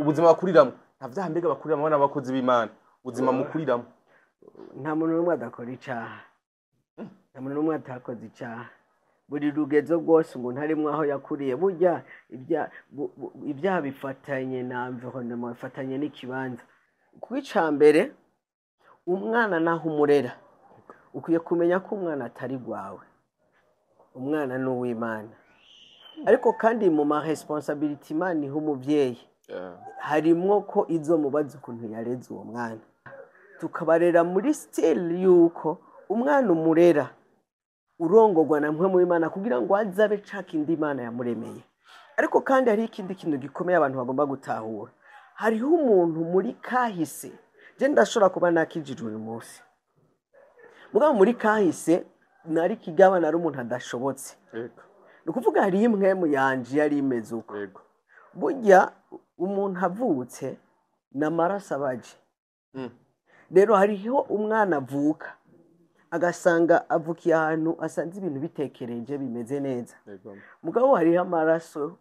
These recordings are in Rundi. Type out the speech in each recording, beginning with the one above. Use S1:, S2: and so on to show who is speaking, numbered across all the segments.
S1: ubuzima bakuriramwo nta vyaha mbega bakuriramwo n'abakozi b'Imana ubuzima mukuriramwo
S2: nta muntu n'umwe adakora icaha nta muntu n'umwe atakoze icaha buri rugezo rwose umuntu arimwo aho yakuriye burya ibyaha bifatanye na environnement bifatanye n'ikibanza kuko icambere umwana naho umurera ukwiye kumenya ko umwana atari gwawe umwana n'uw'Imana ariko kandi mu ma responsabilité Imana iha umuvyeyi harimwo ko izo mubaza ukuntu yareze uwo mwana tukabarera muri style yuko umwana umurera urongorwa na mpwe mu Imana kugira ngo azabe caka indi Imana yamuremeye ariko kandi hari ikindi kintu gikomeye abantu bagomba gutahura hariho umuntu muri kahise je ndashobora kuba nakijijwe uyu munsi mugabo muri kahise nari kigabana ari umuntu adashobotse nukuvuga hari imwe mu yanje yari imeze uko burya umuntu avutse n'amaraso abaje rero hariho umwana avuka agasanga avukiye ahantu asanze ibintu bitekereje bimeze neza mugabo hariho amaraso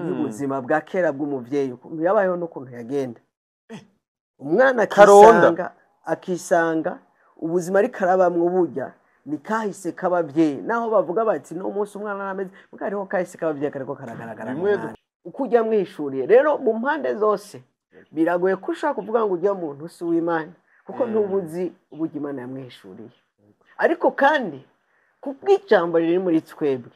S2: y'ubuzima bwa kera bw'umuvyeyi ukuntu yabayeho n'ukuntu yagenda umwana akisanga ubuzima ariko arabamwo burya ni kahise k'abavyeyi naho bavuga bati no munsi umwana arameze muga hariho kahise k'abavyeyi kariko karagaragara uko ujya mwishuriye rero mu mpande zose biragoye ko ushaka kuvuga ngo ujya muntu si w'Imana kuko ntubuzi uburyo Imana yamwishuriye ariko kandi kubw'ijambo riri muri twebwe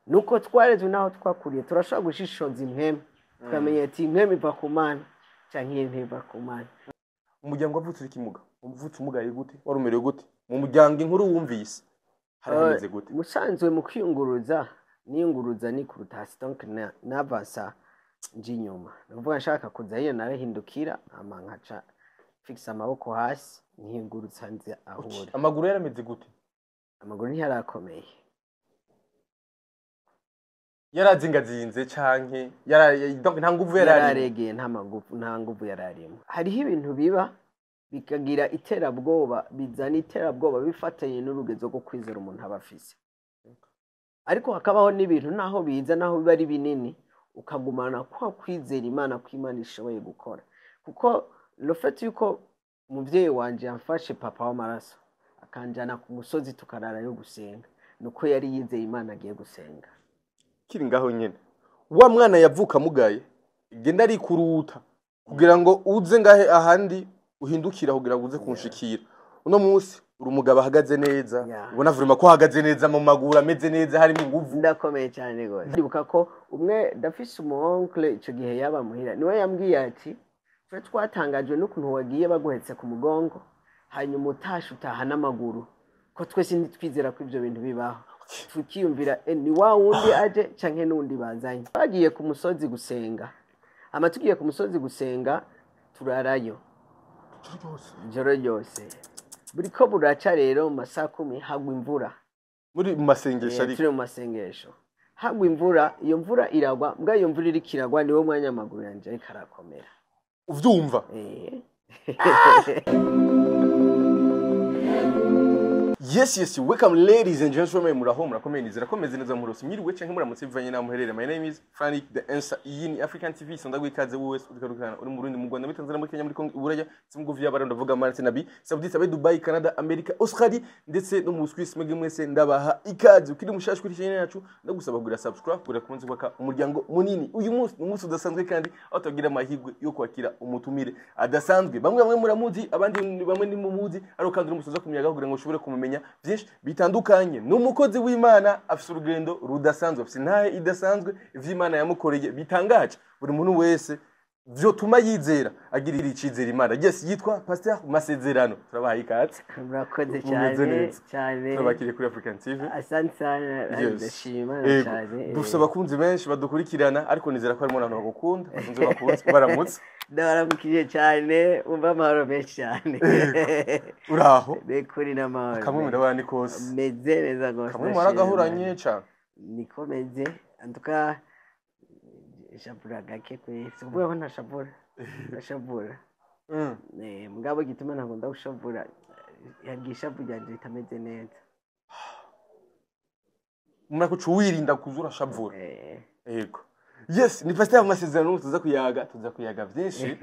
S2: nuko twarezwe naho twakuriye turashobora gushishoza impwemu tukamenya ati impwemu iva ku Mana canke iyi ntiva ku Mana
S1: umuryango wavutse ikimuga umvutse umugaye gute warumerewe gute mu muryango inkuru wumvise harameze gute
S2: musanzwe mu kwiyunguruza niyunguruza ni kurutasi donc navasa nje inyuma nuvuga nshaka kuza hiyo narahindukira ama nkaca fixa amaboko hasi nkiyungurutsa nze ahura
S1: amaguru yarameze gute
S2: amaguru ntiyarakomeye
S1: yarazingazinze canke donc nta nguvu
S2: yararegeye nta nguvu yararimo hariho ibintu biba bikagira iterabwoba bizana iterabwoba bifatanye n'urugezo rwo kwizera umuntu abafise ariko hakabaho n'ibintu naho biza naho biba ari binini ukagumana kwa kwizera Imana ko Imana ishoboye gukora kuko le fait yuko umuvyeyi wanje yamfashe papa w'amaraso akanjana ku musozi tukarara yo gusenga nuko yari yizeye Imana agiye gusenga
S1: kiri ngaho nyene wa mwana yavuka mugaye genda ari kuruta kugira ngo uze ngahe ahandi uhindukira kugira ngo uze kunshikira uno munsi uri umugabo ahagaze neza ubona vurima ko ahagaze neza mu maguru ameze neza harimo inguvu
S2: ndakomeye cyane gose ndibuka ko umwe dafise umuonkle ico gihe yaba muhira niwe yambwiye ati twe twatangajwe n'ukuntu wagiye baguhetse ku mugongo hanyuma utasha utaha n'amaguru ko twese ntitwizera ko ivyo bintu bibaho tukiyumvira ni wa wundi aje canke n'undi bazanye bagiye ku musozi gusenga tugiye ku musozi gusenga turarayo ijoro ryose buriko buraca rero mu masaha 10 hagwa imvura
S1: muri mu masengesho ariko
S2: turi mu masengesho hagwa imvura iyo mvura iragwa mbwa iyo mvura iri kiragwa niwo mwanya amaguru yanje ariko arakomera
S1: uvyumva Yes, welcome ladies and gentlemen, muraho murakomeye nizera komeze neza murosi mwiriwe canke muramutse bivanye na muherere. My name is Frank the Answer. Iyi ni African TV sonda gwikaze wese ukarukana uri mu Burundi mu Rwanda muri Tanzania muri Kenya muri Kongo Iburaya simgo vya baranda vuga Martin Nabi Saudi Arabia Dubai Canada America Australia ndetse no mu Swiss mwege mwese ndabaha ikaze ukiri mushashwe kuri channel yacu ndagusaba kugura subscribe kugura kumunsi kwaka umuryango munini uyu munsi udasanzwe kandi aho tugira amahigwe yo kwakira umutumire adasanzwe bamwe muramuzi abandi bamwe ni mumuzi ariko kandi umusoza kumyaga kugira ngo ushobore kumumenya byinshi bitandukanye n'umukozi w'Imana afise urugendo rudasanzwe afise ntahe idasanzwe ivy'Imana yamukoreye bitangaje buri muntu wese vyo tuma yizera agirira icizera Imana yes yitwa Pasteur Masezerano turabahaye ikaze
S2: murakoze cyane
S1: turabakiriye kuri African TV
S2: asante cyane ndashima cyane
S1: dufite abakunzi benshi badukurikirana ariko nizera ko harimo abantu bagukunda bakunze bakunze baramutse
S2: ndabaramukije cyane umva amahoro menshi cyane
S1: uraho
S2: bekuri n'amahoro
S1: kamwe ndabana kose
S2: meze neza gose
S1: kamwe maragahuranye cyane
S2: nikomeze antuka shabura gake kwese uvuga ko ntashabura mugabo gituma ntabwo ndagushabura yagisha bujyanje itameze neza
S1: murako cuwirinda kuzura shabura yego Yes, ni pastor amasezerano tuza kuyaga byinshi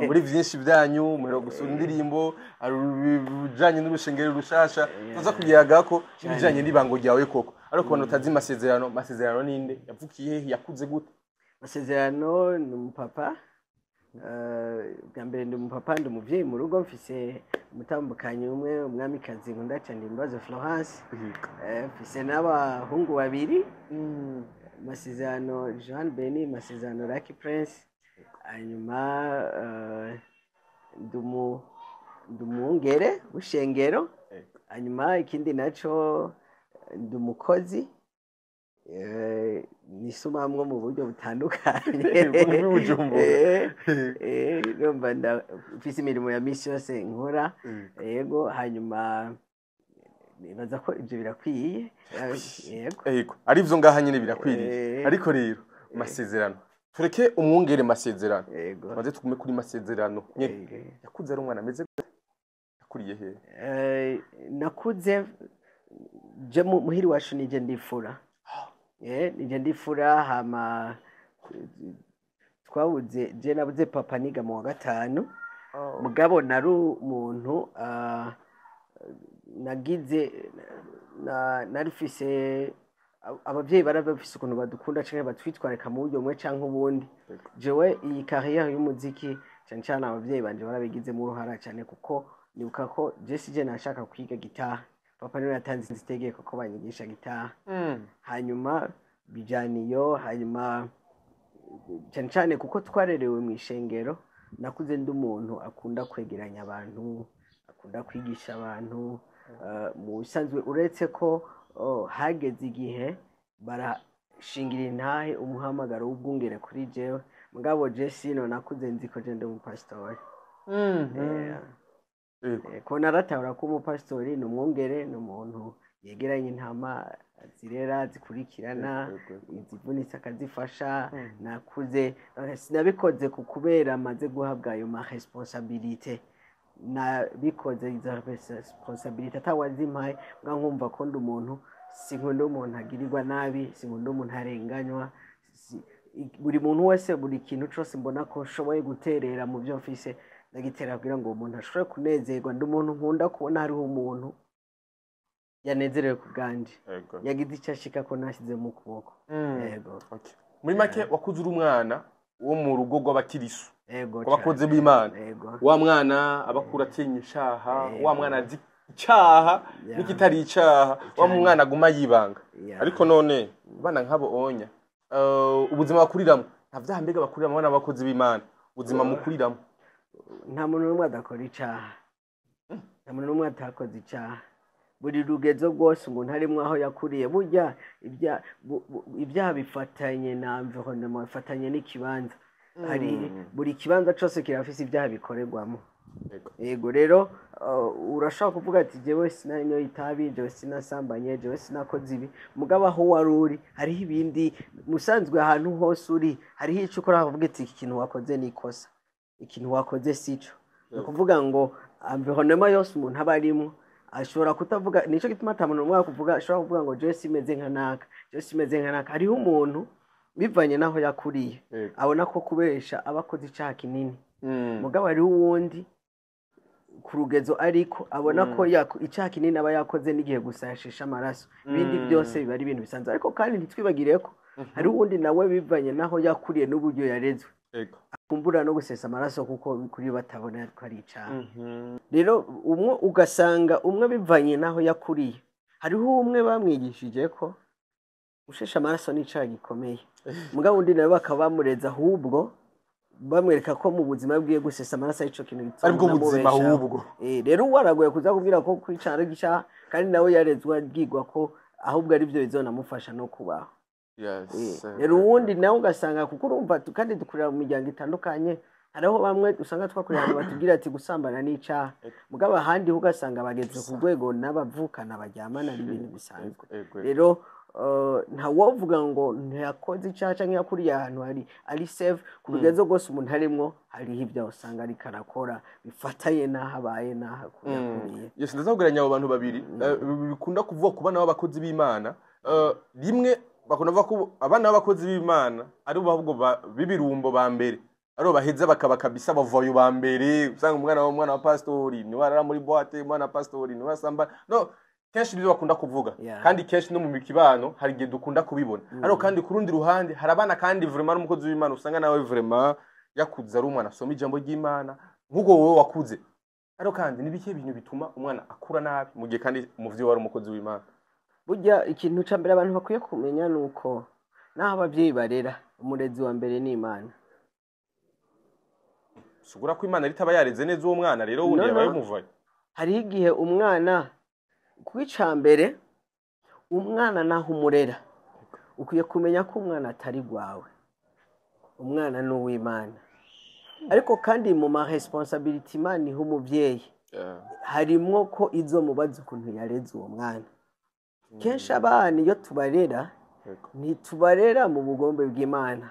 S1: muri byinshi byanyu muhero gusura indirimbo arujanye n'urushengero rushasha tuza kuyaga ko ibijanye n'ibango ryawe koko ariko abantu utazi masezerano ninde yavukiye yakuze gute
S2: Masezerano ni umupapa bwa mbere ndi umupapa ndi umuvyeyi mu rugo mfise umutambukanyi umwe umwamikazi nkunda cyane Imbazo Florence mfise n'abahungu babiri Masezerano Jean Beni Masezerano Lucky Prince hanyuma ndumungere w'ishengero hanyuma ikindi naco ndumukozi nisumamwe mu buryo butandukanye numva mfise imirimo ya misi yose nkora yego hanyuma nibaza ko ibyo birakwiye
S1: yego ari byo ngaha nyine birakwiriye ariko rero masezerano tureke umwungere masezerano maze tugume kuri masezerano yakuze ari umwana ameze yakuriye he
S2: nakuze je muhiri wacu nije ndifura nije ndifura hama twabuze je nabuze papa niga mu wa gatanu mugabo nari umuntu nagize narifise abavyeyi barabafise ukuntu badukunda canke batwitwareka mu buryo mwe canke ubundi jewe iyi carrière y'umuziki cyane cyane abavyeyi banje barabigizemo uruhara cyane kuko nibuka ko je nashaka kwiga gitaha papa niwe yatanze itegeko ko banyigisha gitaha hanyuma bijaniyo hanyuma cyane cyane kuko twarerewe mu ishengero nakuze ndi umuntu akunda kwegeranya abantu akunda kwigisha abantu mu bisanzwe uretse ko hageze igihe barashingira intahe umuhamagaro w'ubwungere kuri jewe mugabo je sino nakuze nzi ko je ndi umupasitori ko naratahura ko umupasitori ni umwungere ni umuntu yegeranye intama zirera zikurikirana izivunitse akazifasha nakuze sinabikoze ku kubera maze guhabwa ayo ma responsabilité nabikoze izo responsabilité atawazimpaye nga nkumva ko ndi umuntu sinkunda umuntu agirirwa nabi sinkunda umuntu arenganywa buri muntu wese buri kintu cyose mbona ko nshoboye guterera mu byo mfise ndagitera kugira ngo umuntu ashobore kunezerwa ndi umuntu nkunda kubona hariho umuntu yanezerewe ku bwanje yagize icyo ashika ko nashyize mu kuboko yego
S1: muri make wakuze uri umwana wo mu rugo rw'abakirisu abakozi b'Imana wa mwana abakura atinya icyaha wa mwana azi icyaha n'ikitari icyaha wa mwana aguma yibanga ariko none bana nk'abo onya ubuzima bakuriramo nta byaha mbega bakuriramo abana b'abakozi b'Imana ubuzima mukuriramo
S2: nta muntu n'umwe adakora icyaha nta muntu n'umwe atakoze icyaha buri rugezo rwose umuntu arimo aho yakuriye burya ibyaha bifatanye na environnement bifatanye n'ikibanza hari buri kibanza cyose kirafise ibyaha bikorerwamo yego rero urashaka kuvuga ati jewe sinanyoye itabi jewe sinasambanye jewe sinakoze ibi mugabo aho wari uri hariho ibindi musanzwe ahantu hose uri hariho icyo ukora uvuga ati iki kintu wakoze ni ikosa ikintu wakoze sico ni kuvuga ngo environnement yose umuntu aba arimo ashobora kutavuga nico gituma atamuntu umwe kuvuga ashobora kuvuga ngo jewe simeze nka naka jewe simeze nka naka hariho umuntu bivanye naho yakuriye abona ko kubesha abakoze icyaha kinini mugabo hariho uwundi ku rugezo ariko abona ko icyaha kinini aba yakoze n'igihe gusa yashesha amaraso ibindi byose biba ari ibintu bisanzwe ariko kandi ntitwibagire ko hari uwundi nawe bivanye naho yakuriye n'uburyo yarezwe akumbura no gusesa amaraso kuko kuri batabona ko ari icyaha rero umwe ugasanga umwe bivanye naho yakuriye hariho umwe bamwigishije ko ushesha amaraso n'icyaha gikomeye mugabo undi nawe bakaba bamureza ahubwo bamwereka ko mu buzima bwiye gusesa amaraso ari cyo kintu
S1: aribwo buzima ahubwo
S2: rero waragoye kuza kubwira ko kwicana gisha kandi nawe yarezwe agigwa ko ahubwo ari byo bizonamufasha no kubaho rero uwundi nawe ugasanga kuko urumva kandi dukurira mu miryango itandukanye hariho bamwe usanga twakurira abantu batubwira ati gusambana n'icyaha mugabo ahandi ugasanga bageze ku rwego n'abavukana baryamana ari ibintu bisanzwe rero ntawovuga ngo ntiyakoze icyaha cyangwa yakuriye ahantu ari safe ku rugezo rwose umuntu arimo hariho ibyo usanga ariko arakora bifatanye n'aho abaye n'aho yakuriye
S1: ndaza kuguranya abo bantu babiri bikunda kuvuga ku bana b'abakozi b'Imana rimwe bakunda bavuga ko abana b'abakozi b'Imana ari bo ahubwo bibirumbo ba mbere aribo baheza bakaba kabisa bavayo ba mbere usanga umwana wa pastori ni warara muri boîte umwana wa pastori ni wasamba no kenshi nibyo bakunda kuvuga kandi kenshi no mu mikibano hari igihe dukunda kubibona ariko kandi ku rundi ruhande hari abana kandi vraiment n'umukozi w'Imana usanga nawe vraiment yakuze ari umwana asoma ijambo ry'Imana nk'uko wowe wakuze ariko kandi nibike ibintu bituma umwana akura nabi mu gihe kandi umuvyi wari umukozi w'Imana.
S2: Burya ikintu ca mbere abantu bakwiye kumenya nuko naho abavyeyi barera umurezi wa mbere ni Imana.
S1: Sugura ko Imana ritaba yareze neza uwo mwana rero wundi yabaye umuvaye.
S2: Hari igihe umwana kwica mbere umwana naho umurera ukwiye kumenya ko umwana atari gwawe. Umwana ni uw'Imana. Ariko kandi mu ma responsabilité Imana iha umuvyeyi harimwo ko izo mubaza ukuntu yareze uwo mwana. Kenshi abana iyo tubarera ntitubarera mu bugombe bw'Imana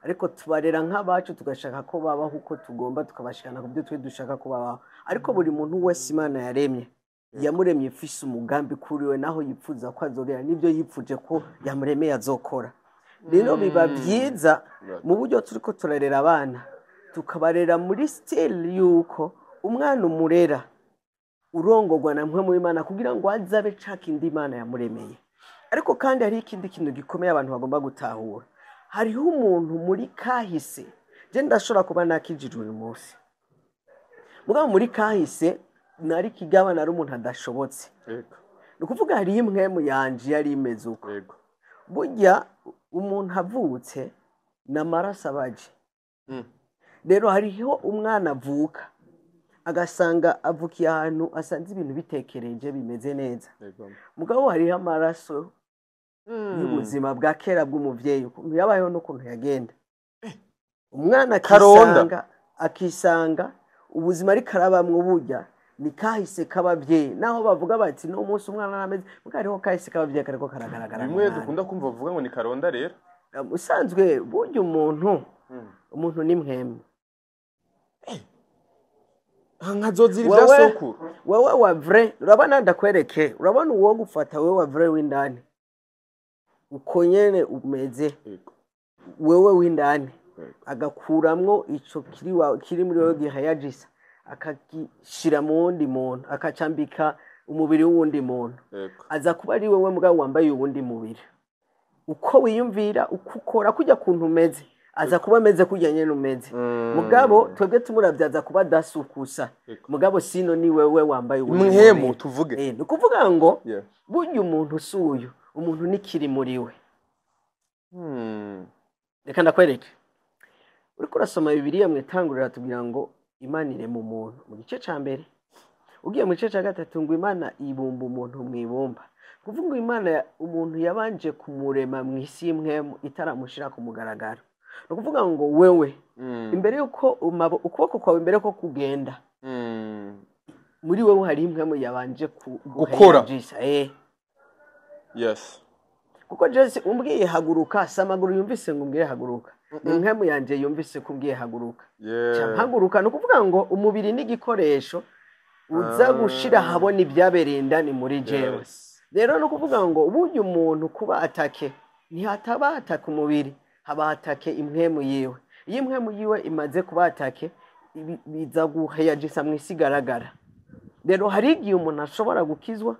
S2: ariko tubarera nk'abacu tugashaka ko babaho uko tugomba tukabashikana ku byo twe dushaka ko babaho ariko buri muntu wese Imana yaremye yamuremye ifise umugambi kuri we naho yipfuza ko azogera nibyo yipfuje ko yamuremeye azokora. Rero biba byiza mu buryo turiko turarera abana tukabarera muri style yuko umwana umurera urongorwa na mwe mu Imana kugira ngo azabe cakindi Imana yamuremeye. Ariko kandi hari ikindi kintu gikomeye abantu bagomba gutahura. Hariho umuntu muri kahise je ndashobora kuba nakijijwe uyu munsi mugabo muri kahise nari kigabana ari umuntu adashobotse. Nukuvuga hari imwe mu yanje yari imeze uko. Burya umuntu avutse n'amaraso abaje. Rero hariho umwana avuka agasanga avukiye ahantu asanze ibintu bitekereje bimeze neza. Mugabo hariho amaraso y'ubuzima bwa kera bw'umuvyeyi ukuntu yabayeho n'ukuntu yagenda. Umwana akisanga ubuzima ari karabamwe burya ni kahise k'abavyeyi naho bavuga bati no umunsi umwana arameze mugariho kahise k'abavyeyi kariko karagaragara.
S1: Bimwe dukunda kumva bavuga ngo ni karonda rero.
S2: Usanzwe burya umuntu ni mwemwe.
S1: Nkazozira ibya sokuru.
S2: Wewe wa vrai urabona ndakwereke urabona uwo gufata wewe wa vrai w'indani uko nyene umeze wewe w'indani agakuramwo ico kiri muri wewe gihayajisa akagishira mu wundi muntu akacambika umubiri w'uwundi muntu aza kuba ari wewe mugabo wambaye uwundi mubiri uko wiyumvira uko ukora kujya kuntu umeze aza kuba ameze kujya nyene umeze mugabo twebwe tumuravyaza kuba dasukusa mugabo sino ni wewe wambaye uwundi
S1: mwemu tuvuge
S2: ni kuvuga ngo burya umuntu usuyu umuntu nikiri muri we. Reka ndakwereke uriko urasoma Bibiliya mwitangurira tubwira ngo Imana ire mu muntu mu gice ca mbere ugiye mu gice ca gatatu ngo Imana ibumba umuntu mwibumba kuvuga Imana umuntu yabanje kumurema mw'isi imwe itaramushira ku mugaragaro no kuvuga ngo wewe imbere yuko ukuboko kwawe imbere ko kugenda muri wewe hari imwe mu yabanje
S1: gukora
S2: yes kuko Jesse umbwiye haguruka samaguru yumvise ngo umbwiye haguruka imwe mu yanje yumvise ko umbwiye haguruka haguruka no kuvuga ngo umubiri n'igikoresho uza gushira habona ibyabereye indani muri jewe rero no kuvuga ngo uburyo umuntu kuba atake ntihataba ataka umubiri haba atake imwemu yiwe iyo imwemu yiwe imaze kuba atake biza guheyajisa mwisigaragara. Rero hari igihe umuntu ashobora gukizwa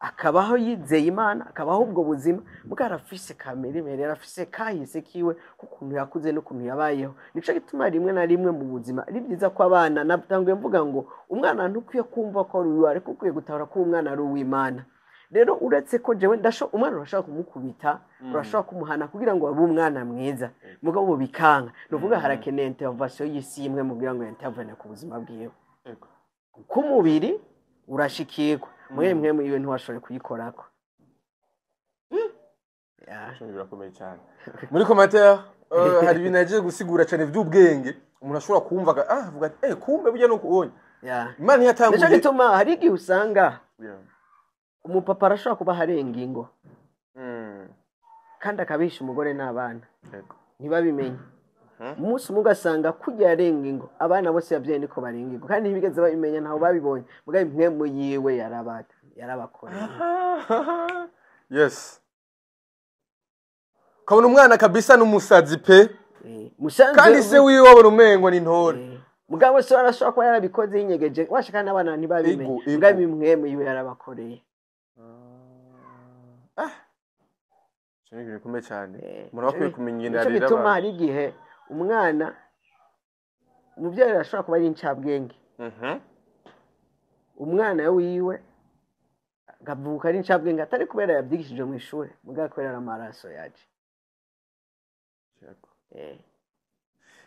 S2: akabaho yizeye Imana akabaho ubwo buzima bwarafise kamere rero afise kahise kiwe kukuntu yakuze no kuntu yabayeho nico gituma rimwe na rimwe mu buzima ari byiza ko abana natanguye mvuga ngo umwana ntukwiye kumva ko ari uyu ariko ukwiye gutahura ko umwana ari uw'Imana. Rero uretse ko jewe umwana urashaka kumukubita urashaka kumuhana kugira ngo abe umwana mwiza mugabo bikanga nuvuga harakeneye intervention y'isi imwe mugira ngo intervene ku buzima bwiwe ku mubiri urashikirwa mwemwe mu ibintu washobora kuyikorako.
S1: Birakomeye cyane muri commentaire hari ibintu yaje gusigura cyane by'ubwenge umuntu ashobora kumva avuga kumbe burya no kubonye Imana yatanguye
S2: nico gituma hari igihe usanga umupapa arashobora kuba harenga ingo kandi akabisha umugore n'abana ntibabimenye umunsi umwe ugasanga kujya yarenga ingo abana bose yabyaye niko barenga ingo kandi ntibigeze babimenya ntaho babibonye mugabo imwe mu yiwe yarabakoreye
S1: yes kabona umwana kabisa n'umusazi pe
S2: musanze
S1: kandi se wiwe abona umengo ni ntore
S2: mugabo se arashobora kuba yarabikoze yinyegeje washaka n'abana ntibabimenye mugabo imwe yiwe yarabakoreye
S1: cyane bikomeye cyane umuntu akwiye kumenya inda
S2: rero bituma hari igihe umwana umubyeyi arashobora kuba ari incabwenge umwana wiwe gavuka ari incabwenge atari kubera yabyigishije mu ishuri mugabo kubera amaraso yaje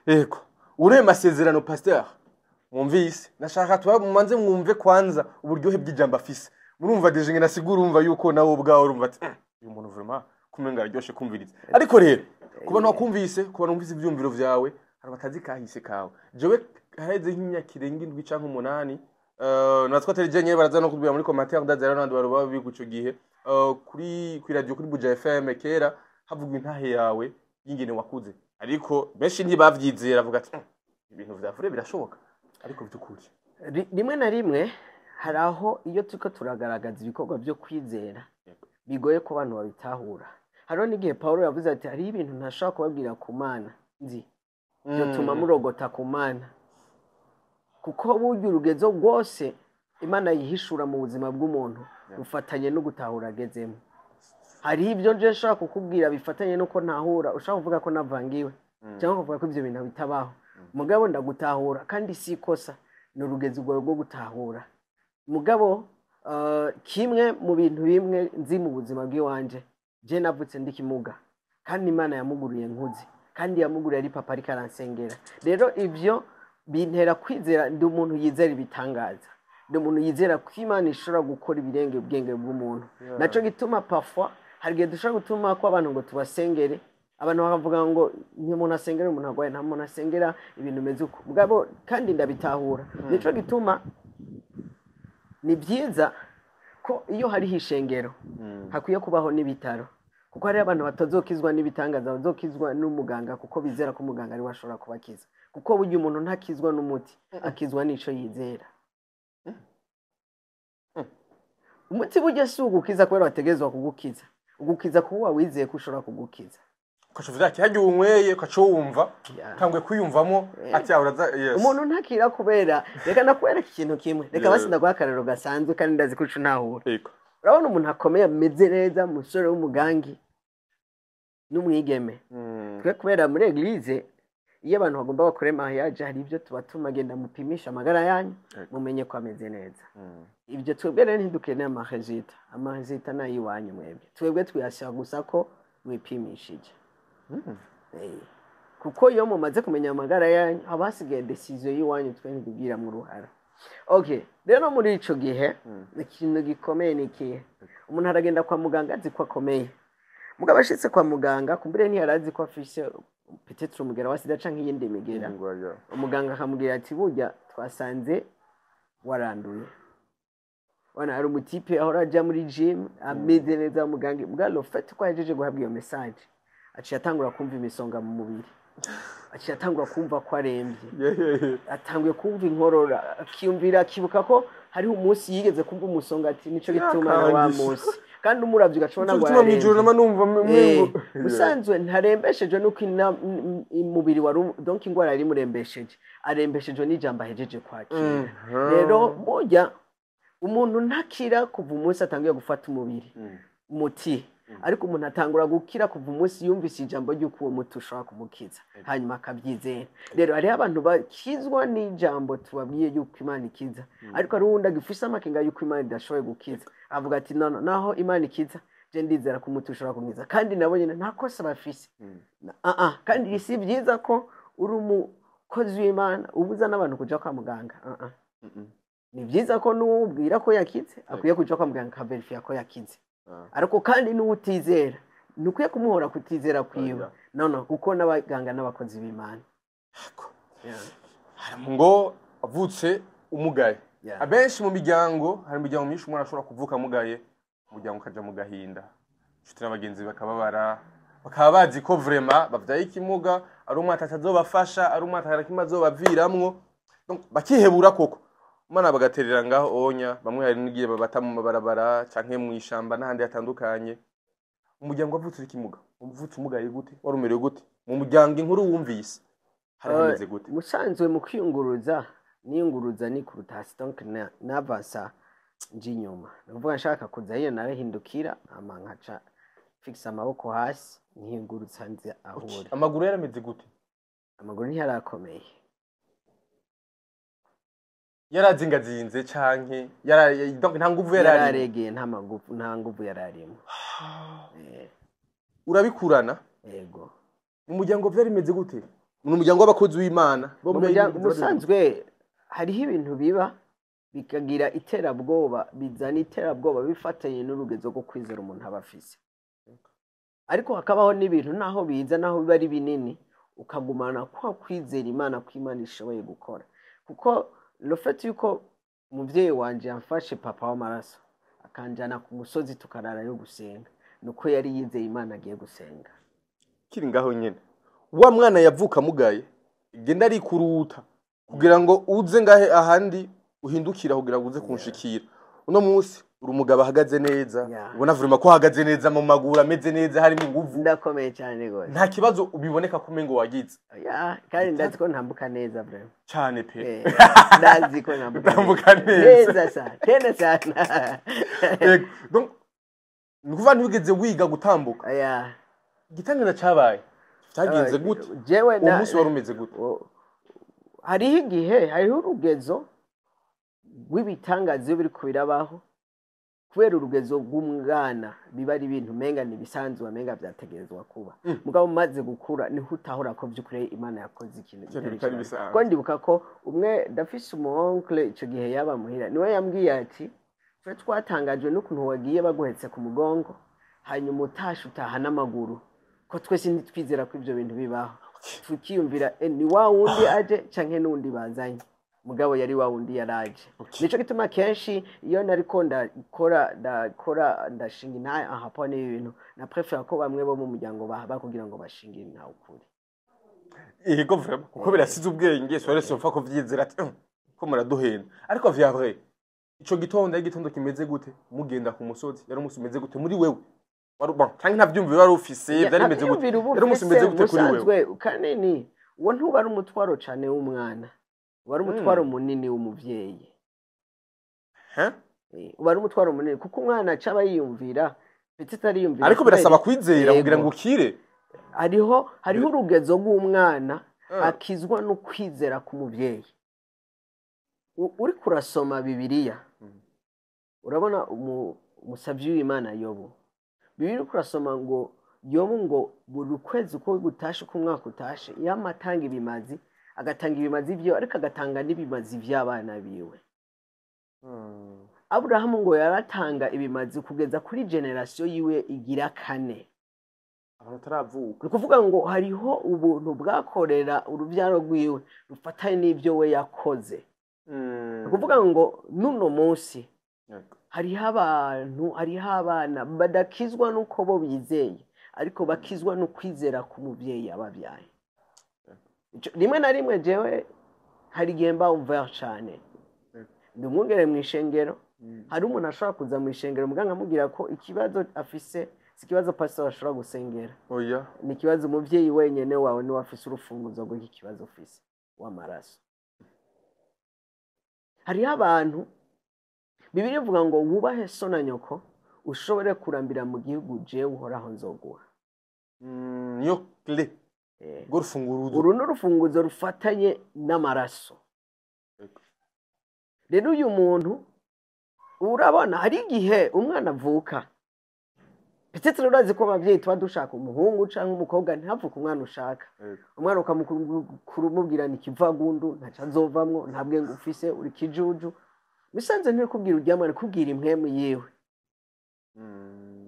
S1: yego uriya masezerano pasteur mwumvise nashaka tubamanze mwumve kwanza uburyohe bw'ijambo afise murumva deje nge nasigura urumva yuko nawe ubwawe urumva ati uyu muntu vraiment kumenga aryoshe kumviriza ariko rero kuba nwakumvise kuba numvise ivyumviro vyawe hari batazi kahise kawe jewe haheze nk'imyaka irenga 7 canke 8 natwa telejenye baraza no kubwira muri commentaire ndazara n'abandi baro baba biguco gihe kuri radio kuri Buja FM kera havugwa intahe yawe yingene wakuze ariko benshi ntibavyizera avuga ati ibintu vyavure birashoboka ariko bitukuri
S2: rimwe na rimwe hari aho iyo turiko turagaragaza ibikorwa byo kwizera bigoye ko abantu babitahura hariho n'igihe Paulo yavuze ati hari ibintu ntashobora kubabwira ku Mana nzi byo tuma murogota ku Mana kuko burya urugezo rwose Imana yihishura mu buzima bw'umuntu rufatanye no gutahura agezemo hari ibyo nje nshaka kukubwira bifatanye nuko ntahura ushaka kuvuga ko navangiwe cyangwa kuvuga ko ibyo bintu bitabaho mugabo ndagutahura kandi si ikosa ni urugezi rwo gutahura mugabo kimwe mu bintu bimwe nzi mu buzima bw'iwanje je navutse ndi kimuga kandi Imana yamuguriye nkuzi kandi yamuguriye ari papa ari karansengera rero ibyo bintera kwizera ndi umuntu yizera ibitangaza ndi umuntu yizera ko Imana ishobora gukora ibirenge ubwenge bw'umuntu naco gituma parfois hari gihe dushobora gutuma ko abantu ngo tubasengere abantu bakavuga ngo ni umuntu asengera umuntu agwaye nta muntu asengera ibintu meze uko mugabo kandi ndabitahura nico gituma ni byiza ko iyo hari hishengero hakwiye kubaho n'ibitaro kuko hari abantu batazokizwa n'ibitangaza bazokizwa n'umuganga kuko bizera ko umuganga ari washobora kubakiza kuko burya umuntu ntakizwa n'umuti akizwa n'ico yizera umuti burya si ugukiza kubera wategezwa kugukiza ugukiza kuba wizeye ko ushobora kugukiza
S1: ukashuvuza ati hagiye unyweye ukaco wumva tangwe kwiyumvamo ati uraza yes
S2: umuntu ntakira kubera reka nakwereka ikintu kimwe reka basi ndagwa akarero gasanzwe kandi ndazi ko ucu ntahura urabona umuntu akomeye ameze neza umusore w'umugangi n'umwigeme twe kubera muri eglise iyo abantu bagomba bakore mariage hari ibyo tuba tumagenda mupimisha amagara yanyu mumenye ko ameze neza ibyo twebwe rero ntidukeneye amahezita nayiwanyu mwebwe twebwe twiyashyira gusa ko mwipimishije kuko iyo mumaze kumenya amagara yanyu haba hasigaye decision y'iwanyu twe ntidubwira mu ruhara okay rero muri ico gihe ikintu gikomeye ni ikihe umuntu aragenda kwa muganga azi ko akomeye mugabo ashitse kwa muganga kumbere ntiyarazi ko afise peut-être umugera wa sida canke iyindi migera umuganga akamubwira ati burya twasanze waranduye wana hari umutipe ahora aja muri gym ameze neza muganga bwalo fait ko yajeje guhabwa iyo message aciye atangura kumva imisonga mu mubiri aciye atangura kumva ko arembye atanguye kumva inkorora akiyumvira akibuka ko hariho umunsi yigeze kumva umusonga ati nico gituma na wa munsi kandi umuravye ugacona ngo arembye musanzwe ntarembesheje nuko umubiri wari donc ingwara yari murembesheje arembesheje n'ijambo ahejeje kwakira rero burya umuntu ntakira kuva umunsi atangiye gufata umubiri umuti ariko umuntu atangura gukira kuva umunsi yumvise ijambo ry'uko uwo muti ushobora kumukiza hanyuma akabyizera rero hariho abantu bakizwa n'ijambo tubabwiye yuko Imana ikiza ariko hari uwundi agifise amakenga yuko Imana idashoboye gukiza avuga ati naho Imana ikiza je ndizera ko umuti ushobora kumiza kandi nabo nyine nta kosa bafise kandi si byiza ko uri umukozi w'Imana ubuza n'abantu kuja kwa muganga ni byiza ko n'ubwira ko yakize akwiye kuja kwa muganga akaverifya ko yakize ariko kandi n'utizera nukwiye kumuhora kutizera kwiwe none kuko n'abaganga n'abakozi b'Imana
S1: ngo avutse umugaye abenshi mu miryango hari imiryango myinshi umuntu ashobora kuvuka mugaye umuryango ukaja mu gahinda inshuti n'abagenzi bakababara bakaba bazi ko vraiment bavyaye ikimuga ari umwata atazobafasha ari umwata harakima azobaviramwo bakihebura koko Mana bagaterera ngaho onya bamwe hari n'igiye babata mu mabarabara canke mu ishamba n'ahandi hatandukanye umuryango wavutse ikimuga umvutse umugaye gute warumerewe gute mu muryango inkuru wumvise hari hameze gute
S2: musanzwe mu kwiyunguruza niyunguruza ni kurutasi donc navasa nje inyuma nuvuga nshaka kuza hiyo narahindukira ama nkaca fixa amaboko hasi nkiyungurutsa nze ahura
S1: amaguru yarameze gute
S2: amaguru ntiyarakomeye
S1: yarazingazinze canke donc nta nguvu
S2: yararegeye nta nguvu yararimo
S1: urabikurana
S2: yego
S1: umuryango vyarimeze gute ni umuryango w'abakozi w'Imana
S2: musanzwe hariho ibintu biba bikagira iterabwoba bizana iterabwoba bifatanye n'urugezo rwo kwizera umuntu aba afise ariko hakabaho n'ibintu naho biza naho biba ari binini ukagumana kwa kwizera Imana ko Imana ishoboye gukora kuko le fait yuko umuvyeyi wanje yamfashe papa w'amaraso akanjana ku musozi tukarara yo gusenga nuko yari yizeye Imana agiye gusenga
S1: kiri ngaho nyene wa mwana yavuka mugaye genda ari kuruta kugira ngo uze ngahe ahandi uhindukira kugira ngo uze kunshikira uno munsi uri umugabo ahagaze neza ubona vurima ko ahagaze neza mu maguru ameze neza harimo inguvu
S2: ndakomeye cyane gose
S1: nta kibazo ubiboneka ko mengo wagize
S2: kandi ndazi ko ntambuka neza vraiment
S1: cyane pe
S2: ndazi ko ntambuka
S1: neza
S2: cyane sana
S1: donc nukuva ntibigeze wiga gutambuka igitangaza cabaye cyagenze gute
S2: jewe
S1: umunsi wari umeze gute
S2: hariho igihe hariho urugezo rw'ibitangazo biri kubirabaho kubera urugezo rw'umwana biba ari ibintu menga nibisanzwe amenga byategerezwa kuba mugabo maze gukura niho utahora ko byukuri Imana yakoze ikintu ko ndibuka ko umwe ndafise umuoncle ico gihe yaba muhira niwe yambwiye ati twe twatangajwe n'ukuntu wagiye baguhetse ku mugongo hanyuma utasha utaha n'amaguru ko twese ntitwizera ko ibyo bintu bibaho tukiyumvira ni wa wundi aje canke n'undi bazanye mugabo yari wa wundi yaraje nico gituma kenshi iyo nariko ndakora ndashinga intahe ahapo n'ibintu na prefera ko bamwe bo mu muryango bahaba kugira ngo bashinge intahe ukuri
S1: yego vraiment kuko birasize ubwenge sore sofa ko vyizera ati ko muraduhenda ariko vya vrai ico gitondo kimeze gute mugenda ku musozi yari umunsi umeze gute muri wewe warubon cyangwa ntavyumva wari ufise byari meze gute yari umunsi umeze gute kuri wewe
S2: kanini wo ntubari umutwaro cane w'umwana wari umutwaro munini w'umuvyeyi ubari umutwaro munini kuko umwana acaba yiyumvira petite ariyumvira
S1: ariko birasaba kwizera kugira ngo ukire
S2: hariho urugezo rw'umwana akizwa no kwizera ku muvyeyi uri kurasoma Bibiliya urabona umusavyi w'Imana Yobu Bibiliya kurasoma ngo Yobu ngo buri kwezi uko gutashe ku mwaka utashe yamatanga ibimazi agatanga ibimazi byo ariko agatanga n'ibimazi by'abana biwe Abraham ngo yaratanga ibimazi kugeza kuri generation yiwe igira kane
S1: abataravuka
S2: kuvuga ngo hariho ubuntu bwakorera urubyaro rwiwe rufatanye n'ibyo we yakoze kuvuga ngo nuno munsi hariho abana badakizwa nuko bo bizeye ariko bakizwa no kwizera ku muvyeyi abavyaye rimwe na rimwe jewe hari igihe mba umva cyane ndumwongere mu ishengero hari umuntu ashobora kuza mu ishengero muganga amubwira ko ikibazo afise si ikibazo pastor ashobora gusengera
S1: oya
S2: ni ikibazo umuvyeyi wenyene wawe ni wafise urufunguzo rw'iki kibazo ufise w'amaraso hariho abantu Bibiliya ivuga ngo wubahe so na nyoko ushobore kurambira mu gihugu jewe uhoraho nzoguha
S1: niyo clé
S2: uru n'urufunguzo rufatanye n'amaraso rero uyu muntu urabona hari igihe umwana avuka petete urazi ko abavyeyi tuba dushaka umuhungu canke umukobwa ntavuka umwana ushaka umwana ukamubwira ni kivagundu ntaca azovamwo nta bwenge ufise uri kijuju bisanze ntiwe kubwira uryamana kubwira impwemu yiwe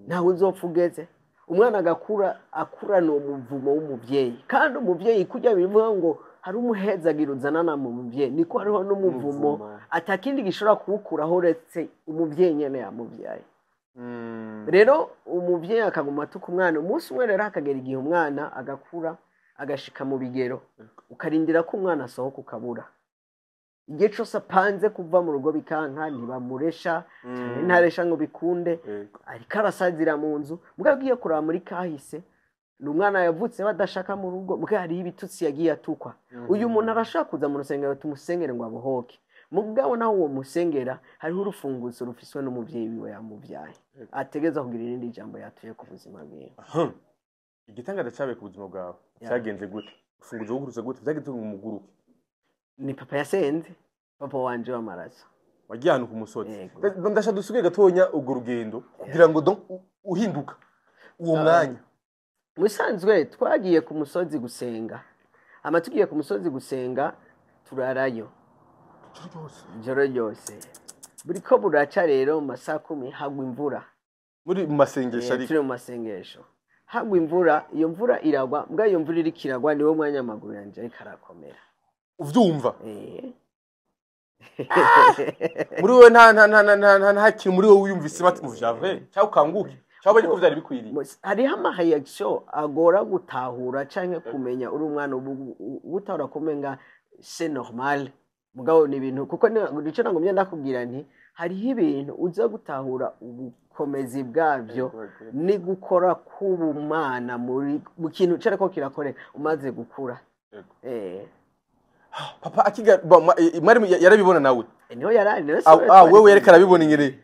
S2: ntawe uzopfa ugeze umwana agakura akurana umuvumo w'umuvyeyi kandi umuvyeyi kujya bivuga ngo hari umuhezagira uzanana mu muvyeyi niko hariho n'umuvumo atakindi gishobora kuwukuraho uretse umuvyeyi nyene yamuvyaye rero umuvyeyi akaguma atuka umwana umunsi umwe rero hakagera igihe umwana agakura agashika mu bigero ukarindira ko umwana asohoka ukabura igihe cyose apanze kuva mu rugo bikanka ntibamuresha ntaresha ngo bikunde ariko arasazira mu nzu mugabo ugiye kuraba muri kahise n'umwana yavutse badashaka mu rugo mbwa hari ibitutsi yagiye atukwa uyu muntu arashaka kuza mu rusengero tumusengere ngo abohoke mugabo naho uwo musengera hariho urufunguzo rufiswe n'umuvyeyi wiwe yamuvyaye ategeza kugira irindi jambo yatuye ku buzima bwiwe
S1: igitangaza cyabaye ku buzima bwawe cyagenze gute ufunguzo w'uruze gute byagenze mu muguruke
S2: ni papa yasenze papa wanje w'amaraso
S1: wagiye ahantu ku musozi ndashaka dusubire gatonya urwo rugendo kugira ngo uhinduka uwo mwanya
S2: musanzwe twagiye ku musozi gusenga tugiye ku musozi gusenga turarayo ijoro ryose buriko buraca rero mu masaha 10 hagwa imvura
S1: muri mu masengesho
S2: turi mu masengesho hagwa imvura iyo mvura iragwa mbwa iyo mvura iri kiragwa niwo mwanya amaguru yanje ariko arakomera
S1: uvyumva muri wowe nta kintu muri wowe wiyumvise bati muvjave cyangwa ukanguke cyangwa ko vyari bikwiriye
S2: hariho amareaction agora gutahura canke kumenya uri umwana ubutahura kumenga c'est normal mugabo ni ibintu kuko nico nangomye ndakubwira nti hariho ibintu uza gutahura ubukomezi bwavyo ni gukora kubumana muri kintu cyarako kirakoreka umaze gukura
S1: papa akiga yarabibona nawe
S2: niho yarari
S1: wewe yareka arabibona ingere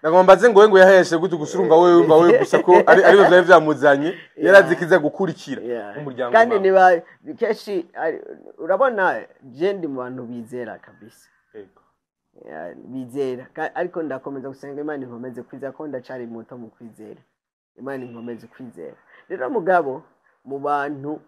S1: nagombaze ngo yaheshe gute gusurumva wewe gusa ko ari byo byamuzanye yarazikiza gukurikira umuryango
S2: kandi niba keshi urabona jendi mu bantu bizera kabisa bizera ariko ndakomeza gusenga Imana inkomeze kwizera ko ndacari muto mu kwizera Imana inkomeze kwizera rero mugabo mu bantu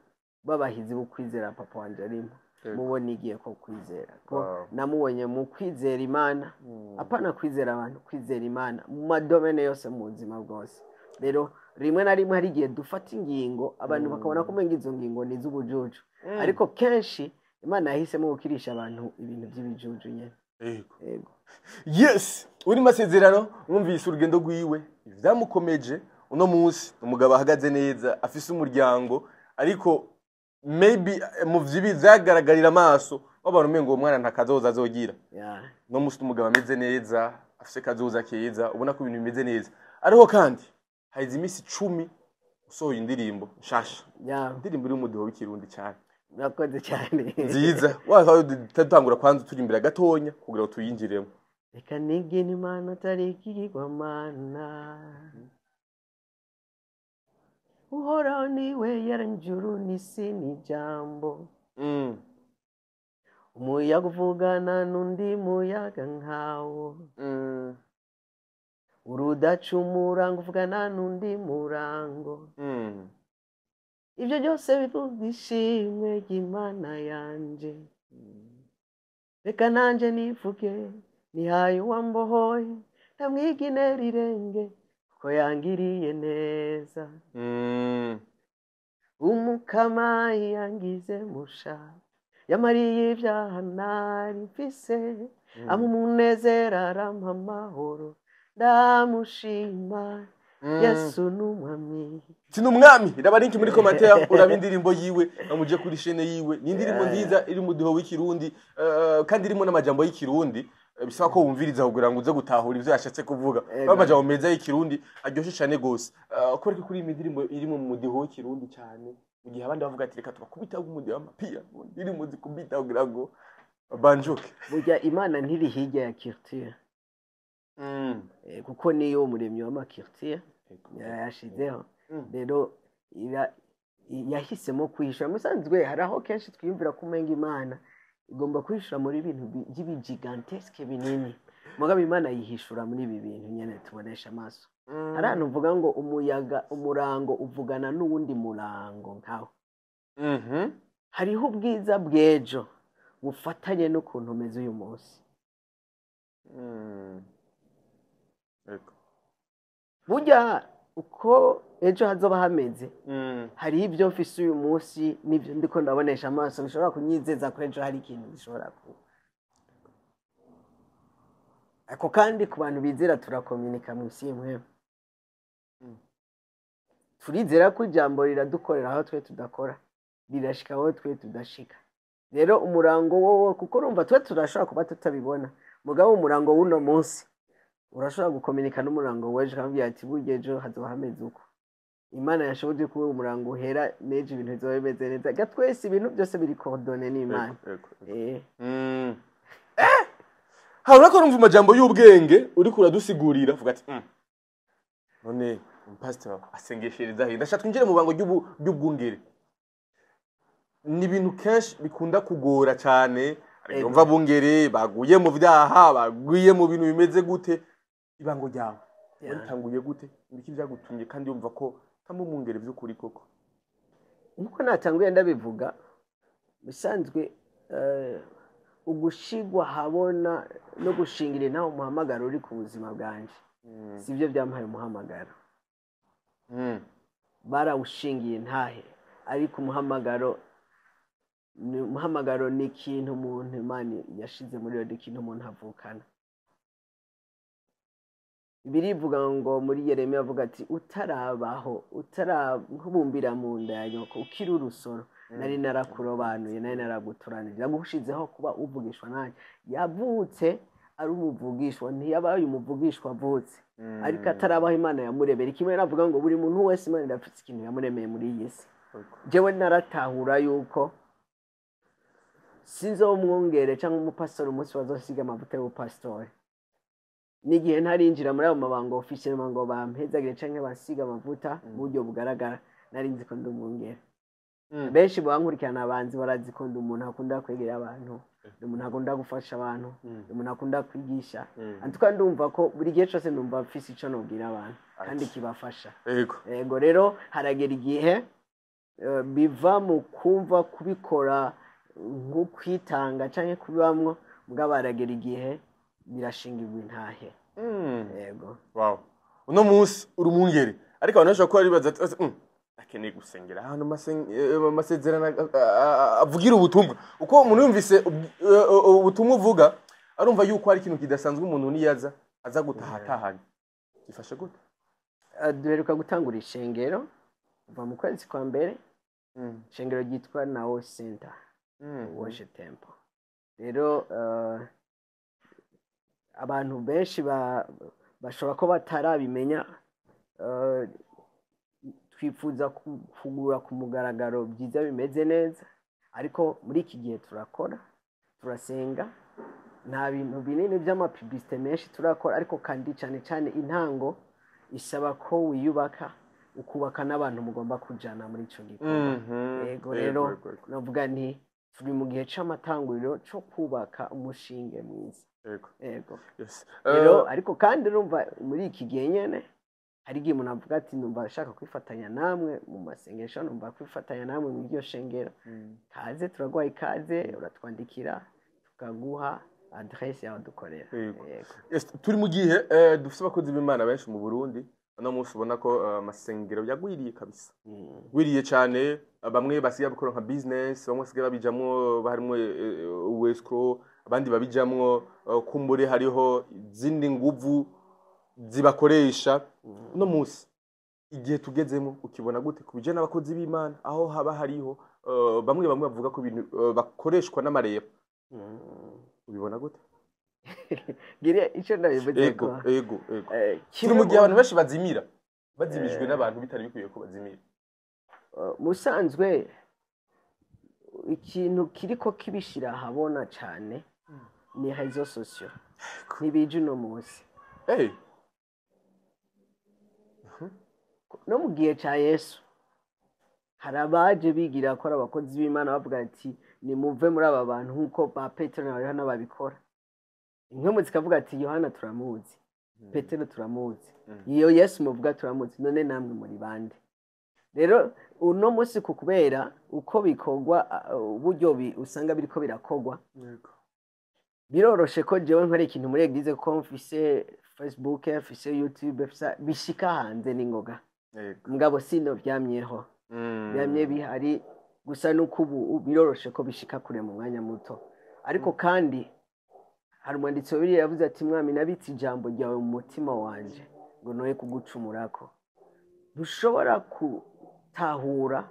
S2: babahizi bo kwizera papa wanje arimo mubona igiye ko kwizera ko namubonye mu kwizera Imana apana kwizera abantu kwizera Imana mu madomene yose mu buzima bwose rero rimwe na rimwe hari igihe dufata ingingo abantu bakabona ko menga izo ngingo ni z'ubujuju ariko kenshi Imana yahisemo gukirisha abantu ibintu by'ibijuju nyene
S1: yego yes uri masezerano mwumvise urugendo rwiwe byamukomeje uno munsi umugabo ahagaze neza afise umuryango ariko maybe mu vyibi vyagaragarira amaso abantu mengo umwana ntakazoza azogira no musi umugabo ameze neza afise kazoza keza ubona ko ibintu bimeze neza ariho kandi haize imisi 10 usohoye indirimbo nshasha indirimbo iri mu mudiho w'ikirundi cyane
S2: nakoze cyane
S1: nziza waho tutangura kwanza turi imbere gatonya kugira ngo tuyinjiremo
S2: reka nige ni mana tarikigwa mana uhoraho niwe yaranjuru n'isi n'ijambo umuyaga uvugana n'undi muyaga nkawo urudacumura ngo uvugana n'undi murango ibyo byose bivuga ishimwe ry'Imana yanje reka nanje nivuge nihaye uwambohoye ntamwigine rirenge ko yangiriye neza umukama yangize musha yamariye ibyaha nari mfise amumunezera arampa amahoro ndamushima Yesu numwami
S1: tinumwami rabarinki muri commentaire uraba indirimbo yiwe amuje kuri chaîne yiwe ni indirimbo nziza iri mu duho w'ikirundi kandi irimo n'amajambo y'ikirundi bisaba ko wumviriza kugira ngo uze gutahura ivyo yashatse kuvuga amajambo meza y'ikirundi aryoshe cyane gose koreka kuri indirimbo iri mu mudiho w'ikirundi cyane mu gihe abandi bavuga ati reka tubakubita umudiho w'amapia indirimbo zikubita kugira ngo banjuke
S2: burya Imana ntiri hirya ya culture kuko niyo umuremyi w'amakirtier yashizeho rero yahisemo kwishura musanzwe haraho kenshi twiyumvira kumenga Imana igomba kwishura muri ibintu by'ibigigantesque binini mugabo Imana yihishura muri ibi bintu nyene tubonesha amaso harantu mvuga ngo umurango uvugana n'uwundi murango nkaho hariho ubwiza bw'ejo bufatanye n'ukuntu umeze uyu munsi burya uko ejo hazoba hameze hari ibyo mfise uyu munsi n'ibyo ndiko ndabonesha amaso bishobora kunyizeza ko ejo hari ikintu gishobora kuba ako kandi ku bantu bizera turakomunika mu isi imwe turizera ko ijambo riradukorera aho twe tudakora rirashika aho twe tudashika rero umurango wowo kuko urumva twe turashobora kuba tutabibona mugabo umurango w'uno munsi urashobora gukomunika n'umurango weje kambye ati burya ejo hazoba hameze uko imana yashoboje kuba umurango uhera neje ibintu bizoba bimeze neza ga twese ibintu byose biri coordonné n'imana
S1: hari ko numva amajambo y'ubwenge uri kuradusigurira vuga ati none pastor asengeshereza he ndashaka twinjire mu bango ry'ubwungere ni ibintu kenshi bikunda kugora cyane yumva bungere baguye mu vyaha baguye mu bintu bimeze gute ibango ryawe watanguye gute ibiki byagutumye kandi yumva ko tambo mungere by'ukuri koko
S2: nkuko natanguye ndabivuga bisanzwe ugushigwa habona no gushingira naho umuhamagaro uri ku buzima bwanje sivyo byamuhaye umuhamagaro barawushingiye ntahe ariko umuhamagaro ni ikintu umuntu Imana yashize muri yo ikintu umuntu avukana birivuga ngo muri Yeremiya avuga ati utarabaho utarabumbira mu nda ya nyoko ukiri urusoro nari narakurobanuye nari naragutoranije nagushizeho kuba uvugishwa nanjye yavutse ari umuvugishwa ntiyabaye umuvugishwa avutse ariko atarabaho Imana yamurebera kimwe navuga ngo buri muntu wese Imana irafite ikintu yamuremeye muri iyi si jewe naratahura yuko sinzo umwungere cyangwa umupastori umunsi bazosiga amavuta y'ubupastori n'igihe ntarinjira muri abo mabanga officiel ngo bampezagire cyangwa basiga amavuta mu buryo bugaragara nari nzi ko ndi umwungere benshi bankurikirana abanzi barazi ko ndi umuntu akunda kwegera abantu ndi umuntu akunda gufasha abantu ndi umuntu akunda kwigisha antuka ndumva ko buri gihe cyose ndumva afise ico nobwira abantu kandi kibafasha yego rero haragera igihe biva mu kumva kubikora nko kwitanga cyangwa kubibamwo mugabo haragera igihe birashingirwa intahe yego
S1: wow uno munsi uri umwungere ariko abantu bashobora kuba bibaza akeneye gusengera ahantu amasezerano avugira ubutumwa uko umuntu yumvise ubutumwa uvuga arumva yuko hari ikintu kidasanzwe umuntu niyaza aza gutahatahana gifashe gute
S2: duheruka gutangura ishengero kuva mu kwezi kwa mbere ishengero ryitwa Nao Center Worship Temple rero abantu benshi bashobora ko batarabimenya twifuza kugura ku mugaragaro byiza bimeze neza ariko muri iki gihe turakora turasenga nta bintu binini by'amapiblisite menshi turakora ariko kandi cyane cyane intango isaba ko wiyubaka ukubaka n'abantu mugomba kujana muri ico gikorwa yego rero navuga nti turi mu gihe c'amatanguriro cyo kubaka umushinge mwiza yego rero ariko kandi urumva muri iki gihe nyene hari igihe umuntu avuga ati numva ashaka kwifatanya namwe mu masengesho numva kwifatanya namwe mu iryo shengero kaze turagwaye ikaze uratwandikira tukaguha adresse yawe dukorera
S1: turi mu gihe dufite abakozi b'Imana benshi mu Burundi no munsi ubona ko amasengero yagwiriye kabisa gwiriye cyane bamwe basigaye bakora nka business bamwe basigaye babijamwo harimo escrow abandi babijamwo kumbure hariho zindi nguvu zibakoresha no munsi igihe tugezemo ukibona gute kubije n'abakozi b'Imana aho haba hariho bamwe bavuga ko ibintu bakoreshwa n'amareba ubibona gute
S2: gire ico ndabivuze
S1: ko ego kiri mu gihe abantu benshi bazimira bazimijwe n'abantu bitari bikwiye ko bazimira
S2: musanzwe ikintu kiriko kibishira habona cyane ni réseaux sociaux nibije no munsi no mu gihe cya Yesu hari abaje bigira ko abakozi b'Imana bavuga ati ni muve muri aba bantu nkuko ba Petero na Yohana babikora inkomwe zikavuga ati Yohana turamuzi Petero turamuzi iyo Yesu muvuga turamuzi none namwe muri bande rero uno munsi kukubera uko bikogwa uburyo usanga biriko birakogwa biroroshe ko jewe nkore ikintu muri eglise ko mfise Facebook mfise YouTube bishika hanze n'ingoga mugabo sino byamyeho byamye bihari gusa nuko ubu biroroshe ko bishika kure mu mwanya muto ariko kandi hari umwanditsi wabiri yavuze ati mwami nabitse ijambo ryawe mu mutima wanje ngo noye kugucumurako dushobora gutahura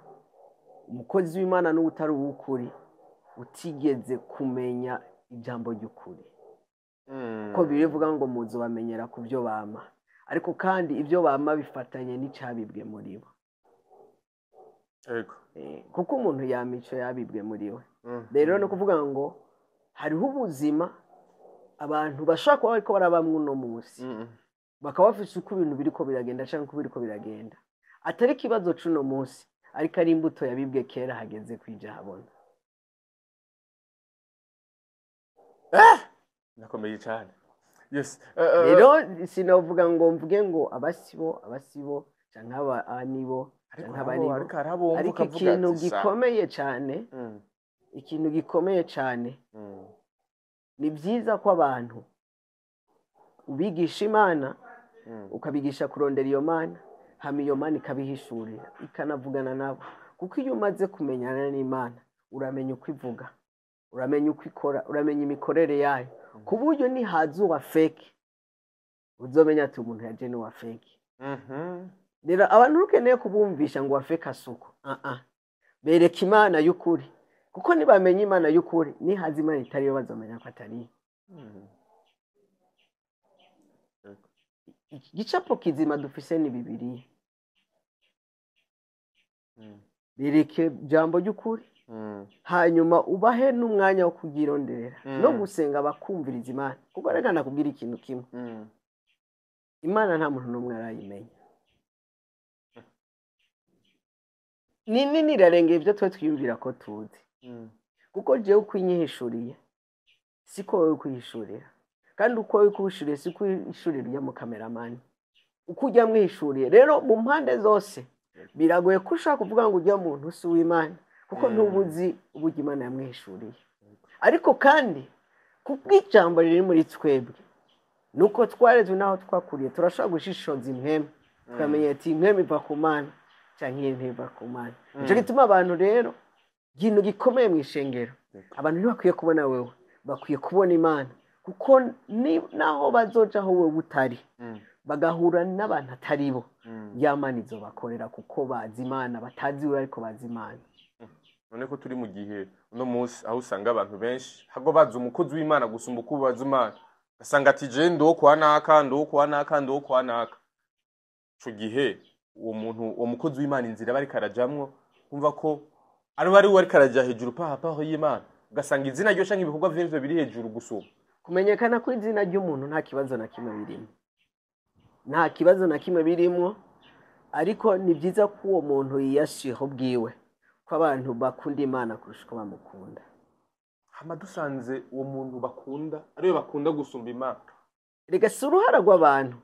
S2: umukozi w'Imana n'utari uw'ukuri utigeze kumenya ijambo ry'ukuri ko birivuga ngo muzo bamenyera ku byo bama ariko kandi ibyo bama bifatanye n'icabibwe muri bo
S1: yego
S2: kuko umuntu yamico yabibwe muri we rero no kuvuga ngo hariho ubuzima abantu bashaka kuba ariko barabamwe uno munsi bakaba bafite uko ibintu biriko biragenda cyangwa uko biriko biragenda atari kibazo cuno munsi ariko ari imbuto yabibwe kera hageze kwija habona
S1: nakomeye cyane yes
S2: rero sinovuga ngo mvuge ngo abasibo cyangwa anibo ariko ikintu gikomeye cyane ikintu gikomeye cyane ni byiza ko abantu ubigisha imana ukabigisha kurondera iyo mana hama iyo mana ikabihishurira ikanavugana nabo kuko iyo umaze kumenyana n'imana uramenya uko ivuga uramenya uko ikora uramenya imikorere yayo ku buryo nihaza uwa fake uzomenya ati umuntu yaje n'uwa fake rero abantu rukeneye kubumvisha ngo uwa fake asuko bereka imana y'ukuri kuko nibamenya imana y'ukuri nihaza imana itariyo bazomenya ko atari igicapo kizima dufise ni Bibiliya bereke jambo ry'ukuri hanyuma ubahe n'umwanya wo kugironderera no gusenga bakumviriza imana kuko reka nakubwira ikintu kimwe imana nta muntu n'umwe arayimenya nini nirarengeye ibyo twe twiyumvira ko tuzi kuko jewe uko inyihishuriye siko wowe kwihishurira kandi uko wowe kwihishuriye siko ihishurira ujya mu kameramani uko ujya mwihishuriye rero mu mpande zose biragoye ko ushaka kuvuga ngo ujya muntu si w'imana kuko ntubuzi uburyo imana yamwihishuriye ariko kandi kubw'ijambo riri muri twebwe nuko twarezwe n'aho twakuriye turashobora gushishoza impwemu tukamenya ati impwemu iva ku mana cyangwa iyi ntiva ku mana nicyo gituma abantu rero ikintu gikomeye mu ishengero abantu ntibakwiye kubona wewe bakwiye kubona imana kuko naho bazoja aho wowe utari bagahura n'abantu atari bo yamana izo bakorera kuko bazi imana batazi we ariko bazi imana
S1: none ko turi mu gihe uno munsi aho usanga abantu benshi hago bazi umukozi w'imana gusumba uko bazi imana gasanga ati je ndo kwa naka ico gihe uwo mukozi w'imana inzira bari karajamwo kumva ko ari wari karaja hejuru paho y'imana gasanga izina ryo canke ibikorwa vy'ivyo biri hejuru gusumba
S2: kumenyekana ko izina ry'umuntu nta kibazo na kimwe birimo nta kibazo na kimwe birimo ariko ni byiza ko uwo muntu yiyashiho bwiwe ko abantu bakunda imana kurusha uko bamukunda
S1: hama dusanze uwo muntu bakunda ariwe bakunda gusumba imana
S2: rega si uruhara rw'abantu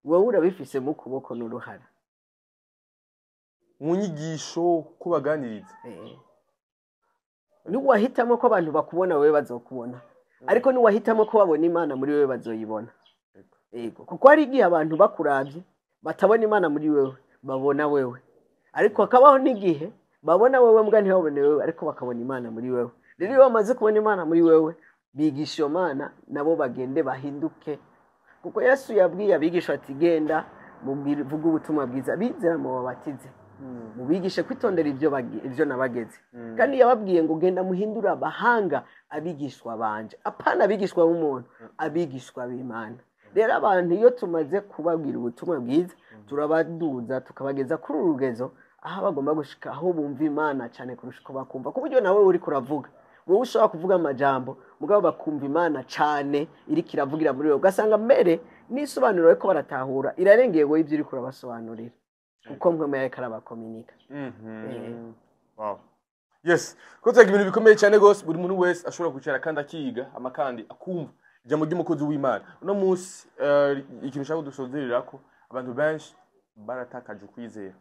S2: wowe urabifise mu kuboko n'uruhara
S1: mu nyigisho ko baganiriza
S2: niwahitamo ko abantu bakubona wewe bazokubona ariko niwahitamo ko babona imana muri wewe bazoyibona yego kuko hari igihe abantu bakuravye batabona imana muri wewe babona wewe ariko akabaho n'igihe babona wewe mbwa ntibabone wewe ariko bakabona imana muri wewe rero iyo bamaze kubona imana muri wewe bigisha iyo mana nabo bagende bahinduke kuko Yesu yabwiye abigisha ati genda vuga ubutumwa bwiza bizera mu babatize mubigishe kwitondera ibyo nabageze kandi yababwiye ngo genda muhindura abahanga abigishwa banje apana abigishwa b'umuntu abigishwa b'Imana rero abantu iyo tumaze kubabwira ubutumwa bwiza turabaduza tukabageza kuri urugezo aho bagomba gushika aho bumva Imana cyane kurusha ko bakumva ku buryo nawe uri kuravuga wowe ushobora kuvuga amajambo mugabo bakumva Imana cyane iri kiravugira muri wowe ugasanga mbere n'isobanuro ariko baratahura irarengeye wowe ibyo uri kurabasobanurira kuko mwe yareka arabakominika
S1: wow yes kotega ibintu bikomeye cyane gose buri muntu wese ashobora kwicara kandi akiga amakandi akumva ijambo ry'umukozi w'Imana uno munsi ikintu cyangwa dusozerera ko abantu benshi baratakaje kwizera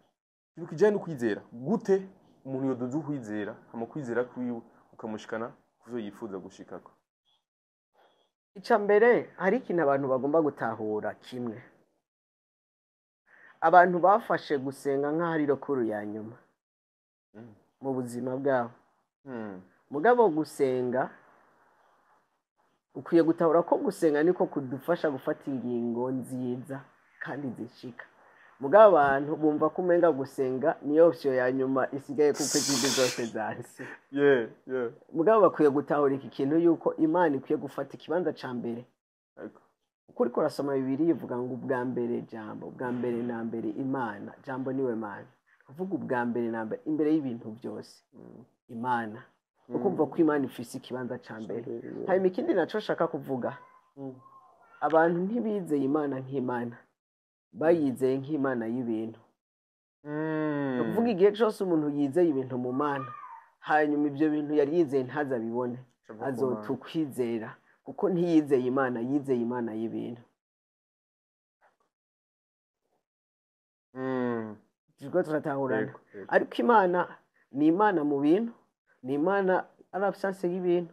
S1: ikintu kijanye no kwizera gute umuntu yodoze kwizera amakwizera kwiwe ukamushikana kuzo yifuza gushikako
S2: ica mbere hari ikintu abantu bagomba gutahura kimwe abantu bafashe gusenga nk'ahari rokuru ya nyuma mu buzima bwabo mugabo gusenga ukwiye gutahura ko gusenga niko kudufasha gufata ingingo nziza kandi zishika mugabo abantu bumva ko umenga gusenga niyo option ya nyuma isigaye kuko izindi zose zahise mugabo bakwiye gutahura iki kintu yuko Imana ikwiye gufata ikibanza ca mbere ukuri korasoma Bibiliya ivuga ngo ubwa mbere jambo ubwa mbere na mbere Imana jambo niwe Mana kuvuga ubwa mbere na mbere imbere y'ibintu byose imana ukumva ko imana ifise ikibanza ca mbere hanyuma ikindi naco shaka kuvuga abantu ntibizeye imana nk'imana bayizeye nk'imana y'ibintu kuvuga igihe cyose umuntu yizeye ibintu mu mana hanyuma ibyo bintu yari yizeye ntazabibone azotukwizera kuko ntiyizeye imana yizeye imana y'ibintu turiko turatahurana ariko imana ni imana mu bintu ni imana ari absence y'ibintu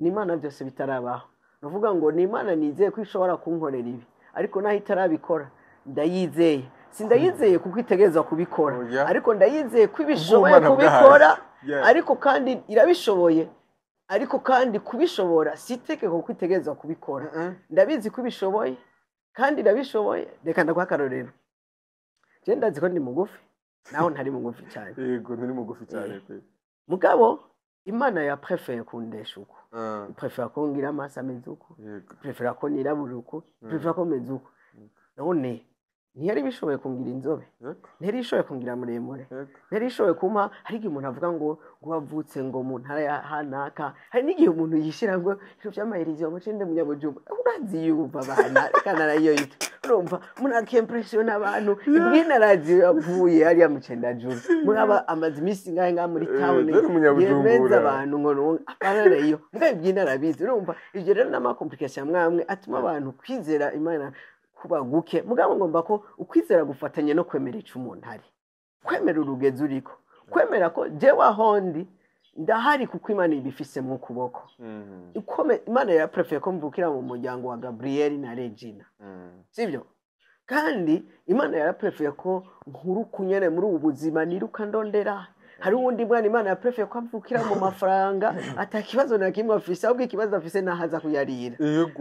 S2: ni imana byose bitarabaho nuvuga ngo ni imana nizeye ko ishobora kunkorera ibi ariko naho itarabikora ndayizeye sindayizeye kuko itegereza kubikora ariko ndayizeye ko ibishoboye kubikora ariko kandi irabishoboye ariko kandi kubishobora siteke kuko itegereza kubikora ndabizi ko ibishoboye kandi irabishoboye reka ndaguha akarorero je ndazi ko ndi mugufi naho ntari mugufi cyane
S1: yego ntari mugufi cyane
S2: mugabo imana ya prefere kundesha uko prefere ko ngira amasa ameze uko prefere ko nirabura uko prefere ko meze uko none ntiyari bishoboye kungira inzobe ntiyari bishoboye kungira muremure ntiyari bishoboye kumpa hari igihe umuntu avuga ngo wavutse ngo mu ntara ya hanaka hari n'igihe umuntu yishira ngo ibyo by'amahirizo mu cinde munyabujumba urazi yumva abana kana nayo yita urumva umuntu akimpression abantu ibwina radio yavuye ari ya mucendajuru muraba amazi misi ngahe muri town yemeza abantu ngo apana nayo mbwa ibwina arabizi urumva ivyo rero nama complication mwamwe atuma abantu kwizera imana kubaguke mugabo ngomba ko ukwizera gufatanye no kwemera ico umuntu ari kwemera urugezi uriko kwemera ko jewe ahondi ndahari kuko imana ibifise mu kuboko imana ya prefere ko mvukira mu muryango wa Gabriel na Regina sivyo kandi imana ya prefere ko nkuru kunyene muri ubu buzima niruka ndondera hari uwundi mwana imana ya prefere ko amvukira mu mafaranga atakibazo na kimwe afise ahubwo ikibazo afise nahaza kuyarira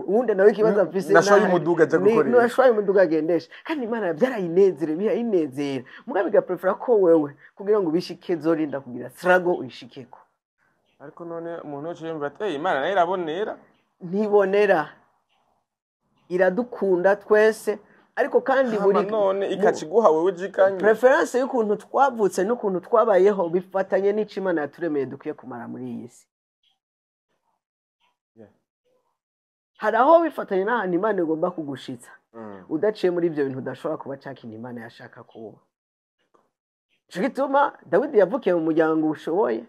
S2: uwundi nawe ikibazo afise
S1: nashoye umuduga aje gukorera
S2: nashoye umuduga agendesha kandi imana byarayinezere birayinezera mugabe ga prefere ko wewe kugira ngo ubishike zorinda kugira struggle uyishikeko
S1: ariko none umuntu wese yumva ati imana nayo irabonera
S2: ntibonera iradukunda twese ariko kandi buri
S1: none ikakiguha wewe jikanye
S2: preference y'ukuntu twavutse n'ukuntu twabayeho bifatanye n'ico imana yaturemeye dukwiye kumara muri iyi si haraho bifatanye n'ahantu imana igomba kugushitsa udaciye muri ibyo bintu udashobora kuba cakintu imana yashaka kuba ico gituma Dawidi yavukiye mu muryango ushoboye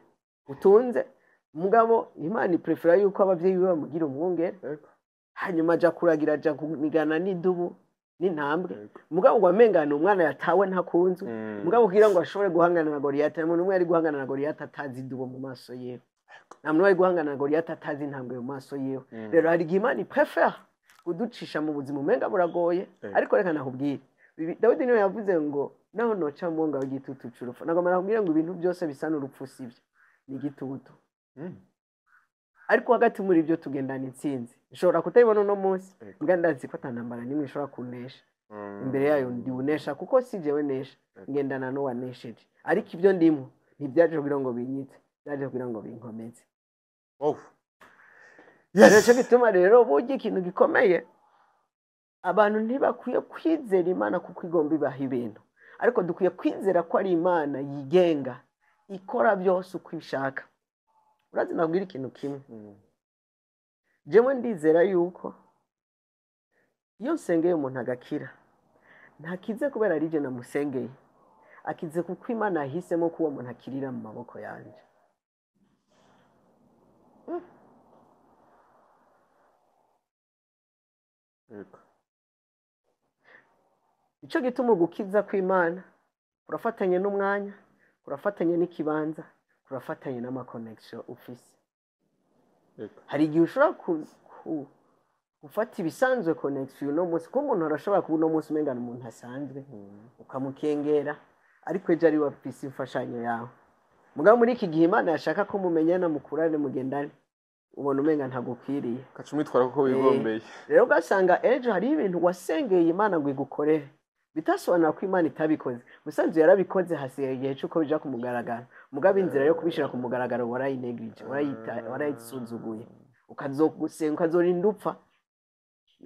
S2: utunze mugabo imana iprefera yuko abavyeyi biwe bamugira umwungere hanyuma aja kuragira aja kunigana n'idubu n'intambwe mugabo ngo amengana umwana yatawe ntakunzwe mugabo kugira ngo ashobore guhangana na Goliath umuntu umwe ari guhangana na Goliath atazi idubu mu maso yewe nta muntu ari guhangana na Goliath atazi intambwe mu maso yewe rero hari imana iprefera kuducisha mu buzima umenga buragoye ariko reka nakubwire Dawidi niwe yavuze ngo naho noca mu ngo w'igitutu cy'urupfu nagomba nakubwira ngo ibintu byose bisa n'urupfu sivyo ni igitutu ariko hagati muri ibyo tugendana intsinzi ishobora kutabibona uno munsi mbwa ndazi ko atantambara nimwe ishobora kunesha imbere yayo ndiunesha kuko si jewe nesha ngendana no wanesheje ariko ibyo ndimo ntibyaje kugira ngo binyitse byaje kugira ngo binkomeze yes bituma rero burya ikintu gikomeye abantu ntibakwiye kwizera imana kuko igomba ibaha ibintu ariko dukwiye kwizera ko ari imana yigenga ikora byose uko ishaka urazi nabwira ikintu kimwe jewe ndizera yuko iyo nsengeye umuntu agakira ntakize kubera ari je namusengeye akize kuko imana yahisemo ko uwo muntu akirira mu maboko yanje ico gituma gukiza kw'imana kurafatanye n'umwanya kurafatanye n'ikibanza kurafatanye n'amaconnection ufise hari igihe ushobora gufata ibisanzwe connection uno munsi ko umuntu arashobora kuba uno munsi umengana umuntu asanzwe ukamukengera ariko ejo ari wafise imfashanyo yawe mugabo muri iki gihe imana yashaka ko mumenyana mukurane mugendane ubona umenga ntagukwiriye
S1: kacumitwara kuko wigombeye
S2: rero ugasanga ejo hari ibintu wasengeye imana ngo igukorere bitasobanura ko imana itabikoze musanzu yarabikoze hasigaye igihe cy'uko bija kumugaragara mugabo inzira yo kubishira ku mugaragaro warayineglige warayisuzuguye ukazogusenga ukazorinda upfa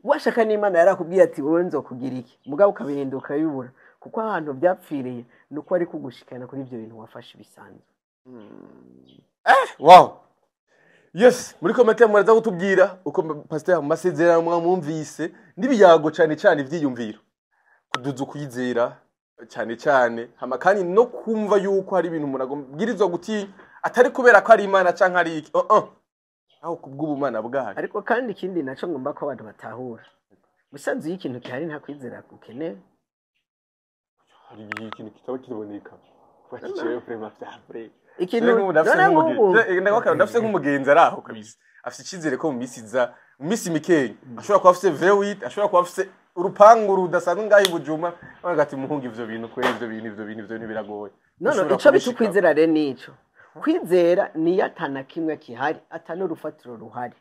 S2: washaka n'imana yarakubwiye ati wowe nzokugira iki mugabo ukabihinduka bibura kuko ahantu byapfiriye nuko ari kugushikana kuri ibyo bintu wafashe ibisanzwe.
S1: Wow. Yes, muri komite muraza kutubwira uko pastor amasezerano mwumvise nibiyago cyane cyane ivyiyumviro kuduza kuyizera cyane cyane hama kandi no kumva yuko hari ibintu umuntu agombirizwa guti atari kubera ko ari Imana canka ari iki aho kubw'ubumana bwayo.
S2: Ariko kandi ikindi naco ngomba ko abantu batahura musanzu y'ikintu kihari nta kwizera gukeneye.
S1: Hari ikintu kitaba kiriboneka bakicewe prema vyavre
S2: ikintu
S1: ndafise nk'umugenzi araho kabisa afite ikizere ko mu misiza mu misi mikeye ashobora kuba afite V8 ashobora kuba afite urupangu rudasanzwe ngahi Bujuma bagati muhunga ivyo bintu kwe ivyo bintu ntibiragoye.
S2: No ico bitukwizera re nico kwizera ni yatana kimwe kihari atano urufatiro ruhari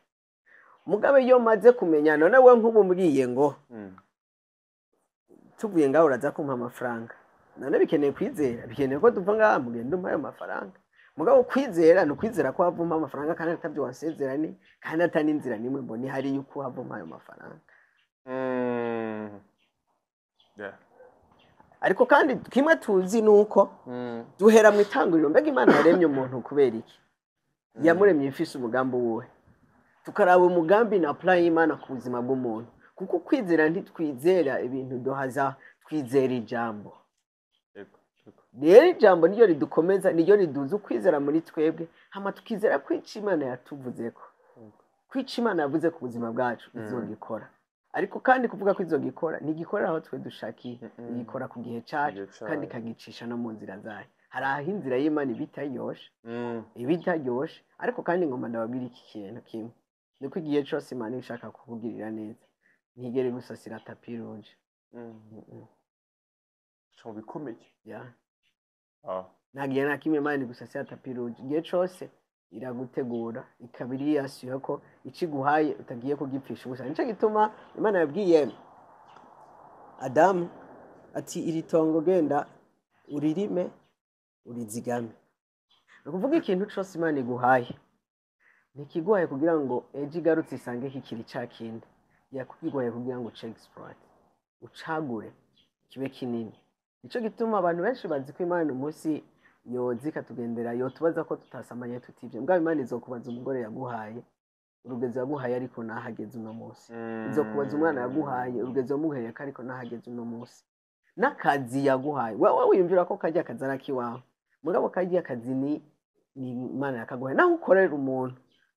S2: mugabe yo maze kumenya none we nk'ubu mbwiye ngo tuvuye ngaho uraza kumpa amafaranga none bikeneye kwizera bikeneye ko tuva ngaha mugenda umpa ayo mafaranga mugabo kwizera no kwizera ko havuma amafaranga kandi atabyo wasezerani kandi atani inzira nimwe mboni hari yuko havuma ayo mafaranga. Ariko kandi kimwe tuzi nuko duhera mu itanguriro mbega Imana yaremye umuntu kubera iki yamuremye ifise umugambi wuwe tukaraba umugambi na plan y'Imana ku buzima bw'umuntu kuko kwizera ntitwizera ibintu dohaza twizera ijambo. Rero ijambo niyo ridukomeza niyo riduza ukwizera muri twebwe hama tukizera ko Imana yatuvuzeko kwica Imana yavuze ku buzima bwacu izogikora. Ariko kandi kuvuga ko izogikora ntigikora aho twe dushakiye igikora ku gihe cyacu kandi kagicisha no mu nzira zayo. Hari aho inzira y'Imana ibitaryoshe ariko kandi ngomba ndababwira iki kintu kimwe niko igihe cyose Imana ishaka kukugirira neza ntigere gusasira tapi rouge
S1: cyo bikomeye
S2: ntagiye na kimwe Imana gusasira tapi rouge igihe cyose iragutegura ikabiri yasuye ko ikiguhaye utagiye kugipfisha ubusa. Nico gituma Imana yabwiye Adamu ati iri tongo genda uririme urizigame. Ukuvuga ikintu cyose Imana iguhaye nikiguhaye kugira ngo eji garutse isange kikiri cakindi yakugiguhaye kugira ngo exploit ucagure kibe kinini. Nico gituma abantu benshi bazi ko Imana umunsi yozika tugendera yo tubaza ko tutasamanye tutivye mbwa Imana izokubaza umugore yaguhaye urugeze yaguhaye ariko nahageze uno munsi izokubaza umwana yaguhaye urugeze wamuhereye ariko nahageze uno munsi n'akazi yaguhaye wewe wiyumvira ko kajya akazara kiwawe mugabo kajya akazi ni Imana yakaguhaye naho ukorera umuntu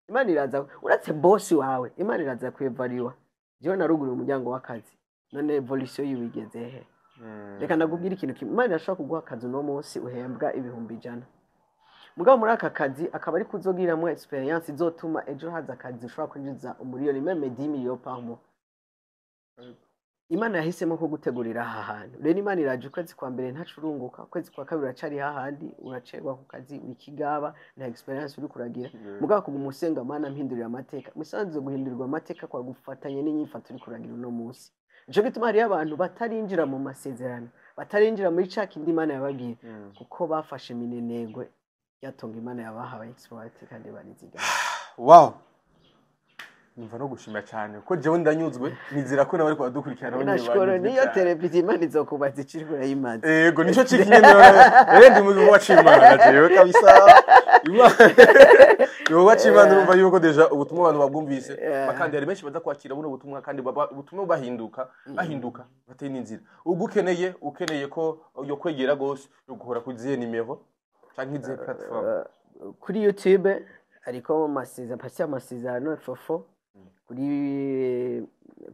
S2: Imana iraza uratse boss wawe Imana iraza kwevariwa jewe naruguru umuryango w'akazi none evolution yibigeze he. Reka ndakubwira ikintu kimwe Imana yashaka kuguha akazi no munsi uhembwa 100,000 mugabo muri aka kazi akaba ari kuzogiramo experience izotuma ejo haza akazi ushobora kwinjiza umuriyoni meme 10 millions par mois. Imana yahisemo ko gutegurira aha hantu rero Imana iraje ukwezi kwa mbere ntacurunguka ukwezi kwa kabiri uracari hahandi uracegwa ku kazi wikigaba na experience uri kuragira mugabo kuguma usenga Mana mpindurira amateka musanze guhindurirwa amateka kwa gufatanye n'inyifato uri kuragira no munsi. Nico gituma hari abantu batarinjira mu masezerano batarinjira muri cya kindi Imana yababwiye kuko bafashe minenegwe yatonga Imana yabahaye exploit kandi barizigama.
S1: Wow. Numva no gushimira cyane ko jewe ndanyuzwe nizira ko nabari kwadukurikirana
S2: abanye banyuzwe. Niyo televiziyo Imana izokubaza ikirwa y'Imana.
S1: Yego nico kikinye ndi mu wacimana jewe kabisa. Yo wacimana urumva yuko deja ubutumwa abantu babwumvise bakandi ari benshi baza kwakira buno butumwa kandi ubutumwa bahinduka bateye n'inzira. Ukeneye ko yo kwegera gose yo guhora kuziye nimero canke izihe platform
S2: kuri YouTube ariko amasezerano fofo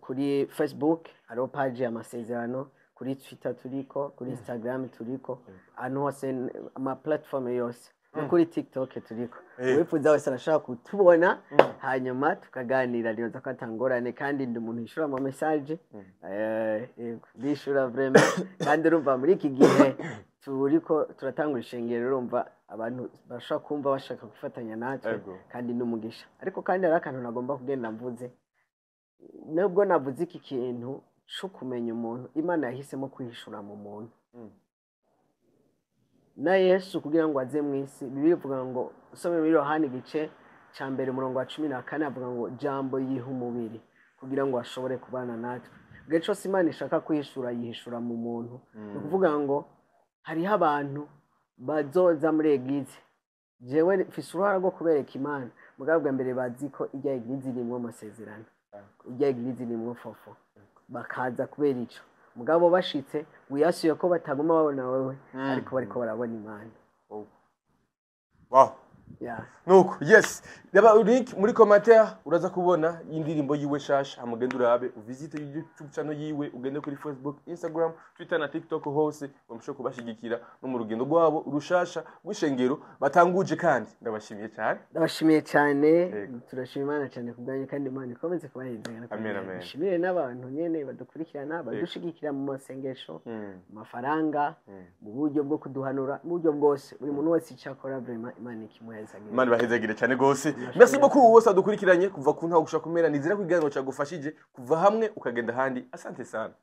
S2: kuri Facebook hariho page y'amasezerano kuri Twitter turiko kuri Instagram turiko ahantu hose ama platform yose kuri TikTok turiko wifuza wese arashaka kutubona hanyuma tukaganira ryoza ko atangorane kandi ndi umuntu yishura ama message bishura vraiment kandi urumva muri iki gihe turiko turatangura ishengero urumva abantu bashaka kumva bashaka gufatanya natwe kandi n'umugisha. Ariko kandi hari akantu nagomba kugenda mvuze nubwo navuze iki kintu cyo kumenya umuntu Imana yahisemo kwihishura mu muntu na Yesu kugira ngo aze mu isi Bibiliya ivuga ngo usome muri Yohana igice ca mbere umurongo wa 14 avuga ngo jambo yiha umubiri kugira ngo ashobore kubana natwe igihe cyose imana ishaka kwihishura yihishura mu muntu ni ukuvuga ngo hariho abantu bazoza muri egize jewe mfise uruhara rwo kubereka imana mugabo bwa mbere bazi ko ijya egize irimwo amasezerano ijya egize irimwo fofo bakaza kubera ico mugabo bashitse wiyasuye ko bataguma babona wewe ariko bariko barabona imana.
S1: Wow.
S2: Yeah.
S1: Nuko yes reba link muri commentaire uraza kubona indirimbo yiwe shasha amugenda urabe uvisite YouTube channel yiwe ugende kuri Facebook Instagram Twitter na TikTok hose bamusho kubashigikira no mu rugendo rwabo urushasha rw'ishengero batanguje kandi ndabashimiye cyane turashima Imana cyane kubwanyu kandi Imana ikomeze kubahezanya amen
S2: dushimire n'abantu nyene badukurikirana badushigikira mu masengesho mafaranga mu buryo bwo kuduhanura mu buryo bwose buri muntu wese cyakora vraiment Imana ikimwe
S1: Imana bahezagire cyane gose. Merci beaucoup wose adukurikiranye kuva ku ntaho gushaka kumera nizira kwiganiro cyagufashije kuva hamwe ukagenda handi. Asante sana.